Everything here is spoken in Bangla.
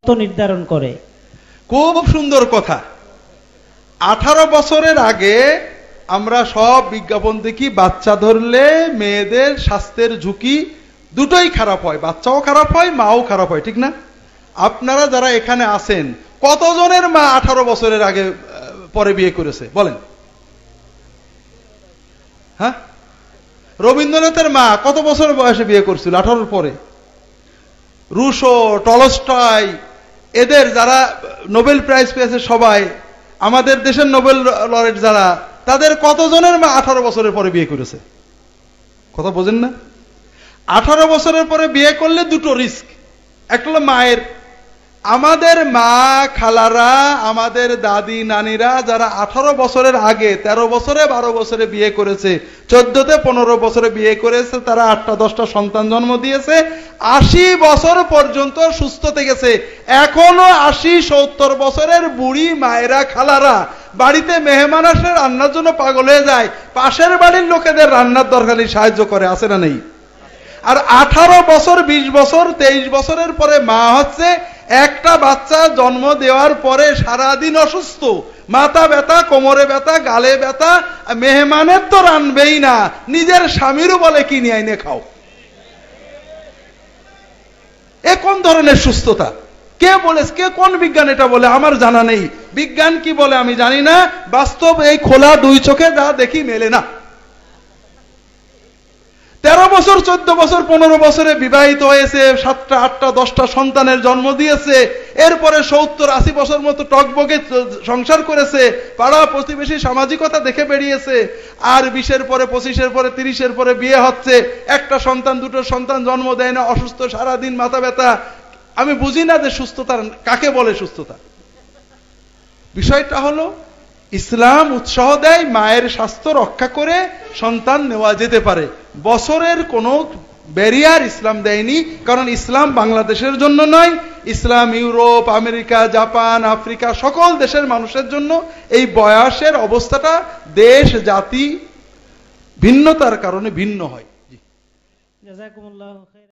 তো নির্ধারণ করে। খুব সুন্দর কথা। 18 বছরের আগে আমরা সব বিজ্ঞাপন দেখি, বাচ্চা ধরলে মেয়েদের স্বাস্থ্যের ঝুঁকি দুটোই খারাপ হয়, বাচ্চাও খারাপ হয়, মাও খারাপ হয়, ঠিক না? আপনারা যারা এখানে আছেন, কতজনের মা 18 বছরের আগে পরে বিয়ে করেছে বলেন? হ্যাঁ, রবীন্দ্রনাথের মা কত বছর বয়সে বিয়ে করছিল? 18 পরে। রুশো, টলস্টয়, এদের যারা নোবেল প্রাইজ পেয়েছে সবাই, আমাদের দেশের নোবেল লরেট যারা, তাদের কতজনের মা 18 বছরের পরে বিয়ে করেছে? কথা বোঝেন না? 18 বছরের পরে বিয়ে করলে দুটো রিস্ক। একটা হলো মায়ের, আমাদের মা খালারা, আমাদের দাদি নানিরা যারা 18 বছরের আগে 13 বছরে 12 বছরে বিয়ে করেছে, 14তে 15 বছরে বিয়ে করেছে, তারা 8টা 10টা সন্তান জন্ম দিয়েছে, 80 বছর পর্যন্ত সুস্থ থেকেছে। এখনো 80-70 বছরের বুড়ি মায়েরা খালারা বাড়িতে মেহমান আসলে রান্নার জন্য পাগল হয়ে যায়, পাশের বাড়ির লোকেদের রান্নার দরকারি সাহায্য করে, আছে না নেই? আর 18 বছর 20 বছর 23 বছরের পরে মা হচ্ছে, একটা বাচ্চা জন্ম দেওয়ার পরে সারাদিন অসুস্থ, মাথা ব্যথা, কোমরে ব্যথা, গালে ব্যথা, মেহমানের তো রানবেই না, নিজের স্বামীরও বলে কিনে আইনে খাও। এ কোন ধরনের সুস্থতা? কে বলে, কে কোন বিজ্ঞান এটা বলে আমার জানা নেই। বিজ্ঞান কি বলে আমি জানি না, বাস্তব এই খোলা দুই চোখে যা দেখি মেলে না। 13 বছর 14 বছর 15 বছরে বিবাহিত হয়েছে, 7টা 8টা 10টা সন্তানের জন্ম দিয়েছে, এরপরে 70-80 বছর মতো টকবগে সংসার করেছে, পাড়া প্রতিবেশী সামাজিকতা দেখে বেরিয়েছে, আর 20-এর পরে 25-এর পরে 30-এর পরে বিয়ে হচ্ছে, একটা সন্তান দুটো সন্তান জন্ম দেয় না, অসুস্থ, সারাদিন মাথা ব্যথা। আমি বুঝি না যে সুস্থতা কাকে বলে। সুস্থতা বিষয়টা হলো, ইসলাম উৎসাহ দেয় মায়ের স্বাস্থ্য রক্ষা করে সন্তান নেওয়া যেতে পারে। বছরের কোনো ব্যারিয়ার ইসলাম দেয়নি, কারণ ইসলাম বাংলাদেশের জন্য নয়, ইসলাম ইউরোপ, আমেরিকা, জাপান, আফ্রিকা সকল দেশের মানুষের জন্য। এই বয়সের অবস্থাটা দেশ জাতি ভিন্নতার কারণে ভিন্ন হয়। জাযাকুমুল্লাহু খাইরান।